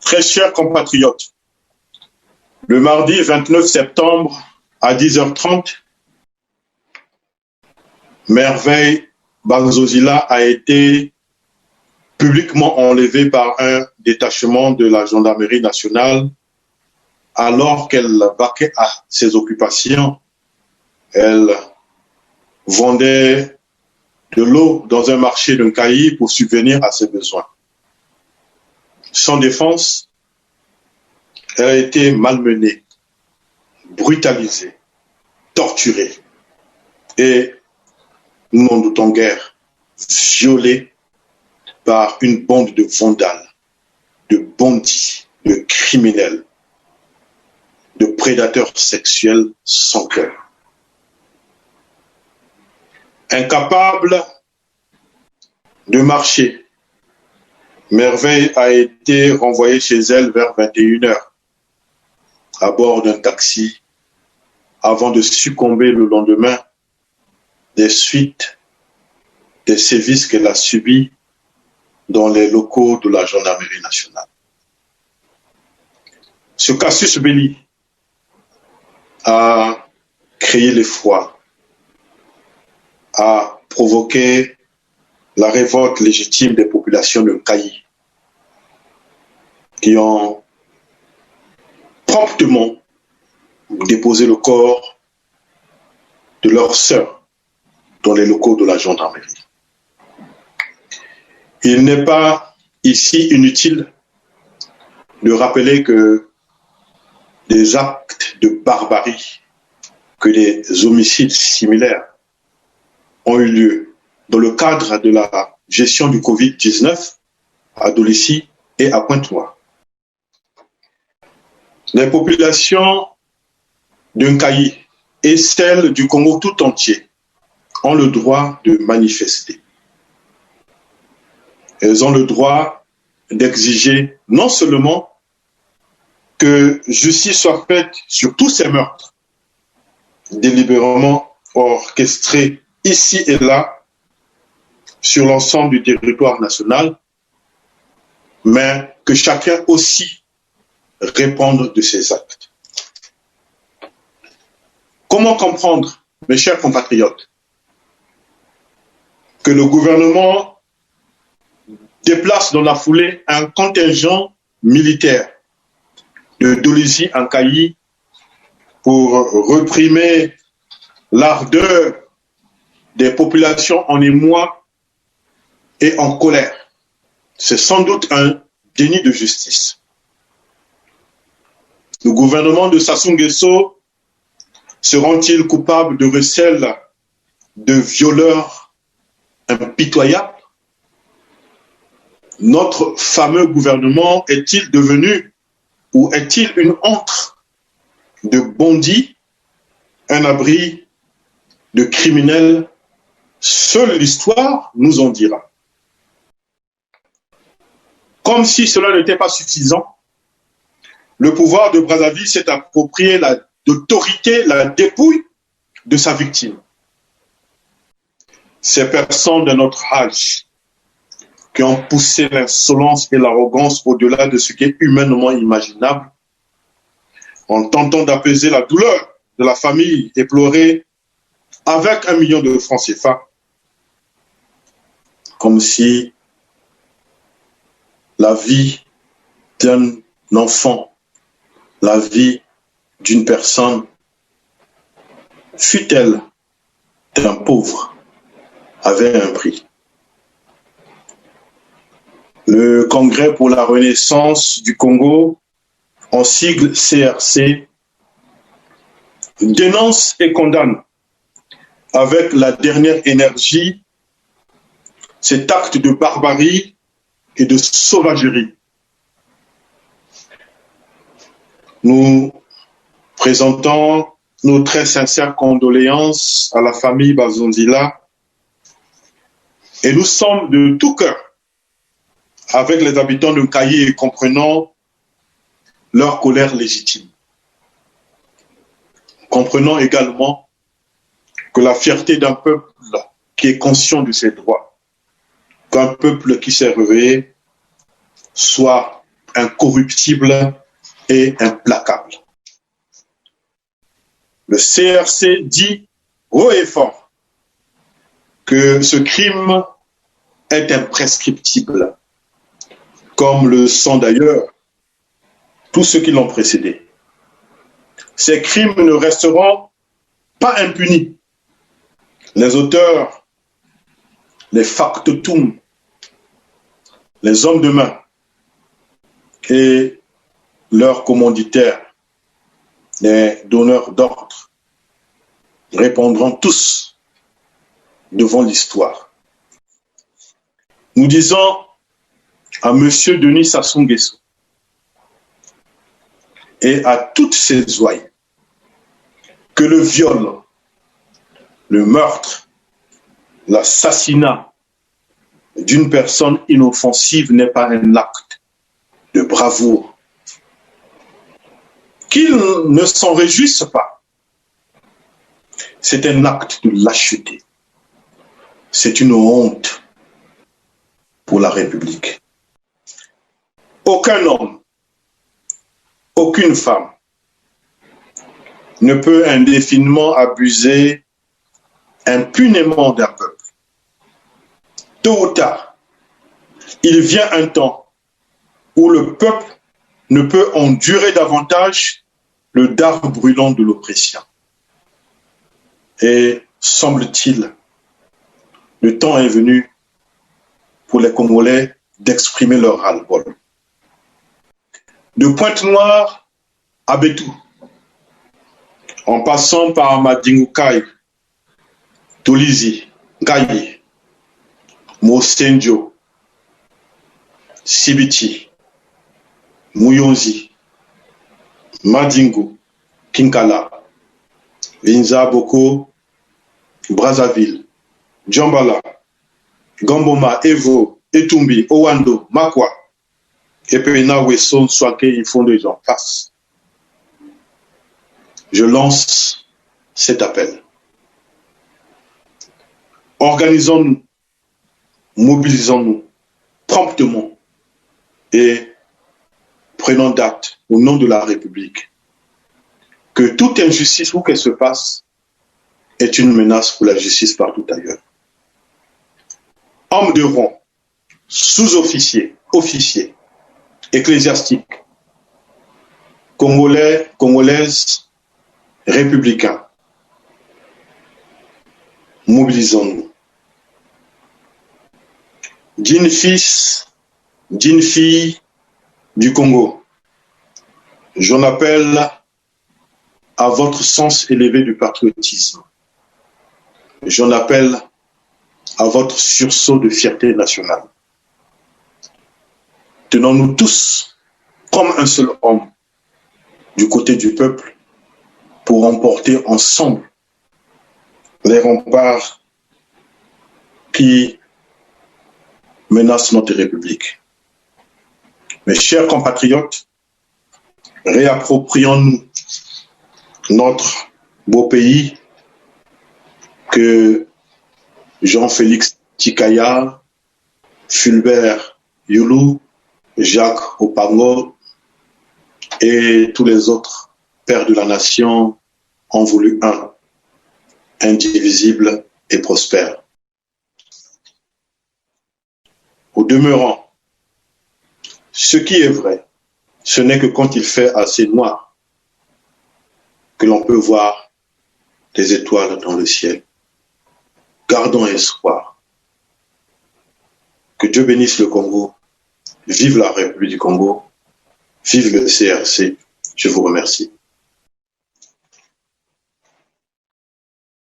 Très chers compatriotes, le mardi 29 septembre à 10h30, Merveille Banzozila a été publiquement enlevée par un détachement de la gendarmerie nationale alors qu'elle vaquait à ses occupations. Elle vendait de l'eau dans un marché d'un cahier pour subvenir à ses besoins. Sans défense, elle a été malmenée, brutalisée, torturée et, nous n'en doutons guère, violée par une bande de vandales, de bandits, de criminels, de prédateurs sexuels sans cœur. Incapable de marcher, Merveille a été renvoyée chez elle vers 21h à bord d'un taxi avant de succomber le lendemain des suites des sévices qu'elle a subis dans les locaux de la gendarmerie nationale. Ce casus belli a créé l'effroi, a provoqué la révolte légitime des populations de Kayi, qui ont promptement déposé le corps de leur sœur dans les locaux de la gendarmerie. Il n'est pas ici inutile de rappeler que des actes de barbarie, que des homicides similaires ont eu lieu dans le cadre de la gestion du Covid-19 à Dolisie et à Pointe-Noire. Les populations d'un Kayi et celles du Congo tout entier ont le droit de manifester. Elles ont le droit d'exiger non seulement que justice soit faite sur tous ces meurtres délibérément orchestrés ici et là sur l'ensemble du territoire national, mais que chacun aussi réponde de ses actes. Comment comprendre, mes chers compatriotes, que le gouvernement déplace dans la foulée un contingent militaire de Dolisie en Kayi pour réprimer l'ardeur des populations en émoi et en colère? C'est sans doute un déni de justice. Le gouvernement de Sassou Nguesso seront-ils coupables de recel de violeurs impitoyables? Notre fameux gouvernement est-il devenu ou est-il une antre de bandits, un abri de criminels? Seule l'histoire nous en dira. Comme si cela n'était pas suffisant, le pouvoir de Brazzaville s'est approprié l'autorité, la dépouille de sa victime. Ces personnes de notre âge qui ont poussé l'insolence et l'arrogance au-delà de ce qui est humainement imaginable, en tentant d'apaiser la douleur de la famille éplorée avec 1 million de francs CFA, comme si la vie d'un enfant, la vie d'une personne, fût-elle d'un pauvre, avait un prix. Le Congrès pour la Renaissance du Congo, en sigle CRC, dénonce et condamne avec la dernière énergie cet acte de barbarie et de sauvagerie. Nous présentons nos très sincères condoléances à la famille Banzozila et nous sommes de tout cœur avec les habitants de Kayi et comprenons leur colère légitime. Comprenons également que la fierté d'un peuple qui est conscient de ses droits, qu'un peuple qui s'est réveillé, soit incorruptible et implacable. Le CRC dit haut et fort que ce crime est imprescriptible, comme le sont d'ailleurs tous ceux qui l'ont précédé. Ces crimes ne resteront pas impunis. Les auteurs, les factotums, les hommes de main et leurs commanditaires, les donneurs d'ordre, répondront tous devant l'histoire. Nous disons à M. Denis Sassou Nguesso et à toutes ses ouailles que le viol, le meurtre, l'assassinat d'une personne inoffensive n'est pas un acte de bravoure. Qu'ils ne s'en réjouissent pas. C'est un acte de lâcheté. C'est une honte pour la République. Aucun homme, aucune femme ne peut indéfiniment abuser impunément d'un peuple. Tôt ou tard, il vient un temps où le peuple ne peut endurer davantage le dard brûlant de l'oppression. Et semble-t-il, le temps est venu pour les Congolais d'exprimer leur ras-le-bol. De Pointe-Noire à Bétou, en passant par Madingoukaï, Tolizi, Ngayi, Mosenjo, Sibiti, Muyonzi, Madingo, Kinkala, Vinza Boko, Brazzaville, Djambala, Gamboma, Evo, Etumbi, Owando, Makwa, et Pena Wesson, Swake, ils font des en face. Je lance cet appel. Organisons-nous, mobilisons-nous promptement et prenons date au nom de la République que toute injustice où qu'elle se passe est une menace pour la justice partout ailleurs. Hommes de rang, sous-officiers, officiers, ecclésiastiques, Congolais, Congolaises, républicains, mobilisons-nous. D'une fille du Congo, j'en appelle à votre sens élevé du patriotisme. J'en appelle à votre sursaut de fierté nationale. Tenons-nous tous comme un seul homme du côté du peuple pour remporter ensemble les remparts qui menacent notre République. Mes chers compatriotes, réapproprions-nous notre beau pays que Jean-Félix Tikaya, Fulbert Youlou, Jacques Opango et tous les autres pères de la nation ont voulu un, indivisible et prospère. Au demeurant, ce qui est vrai, ce n'est que quand il fait assez noir que l'on peut voir des étoiles dans le ciel. Gardons espoir. Que Dieu bénisse le Congo. Vive la République du Congo. Vive le CRC. Je vous remercie.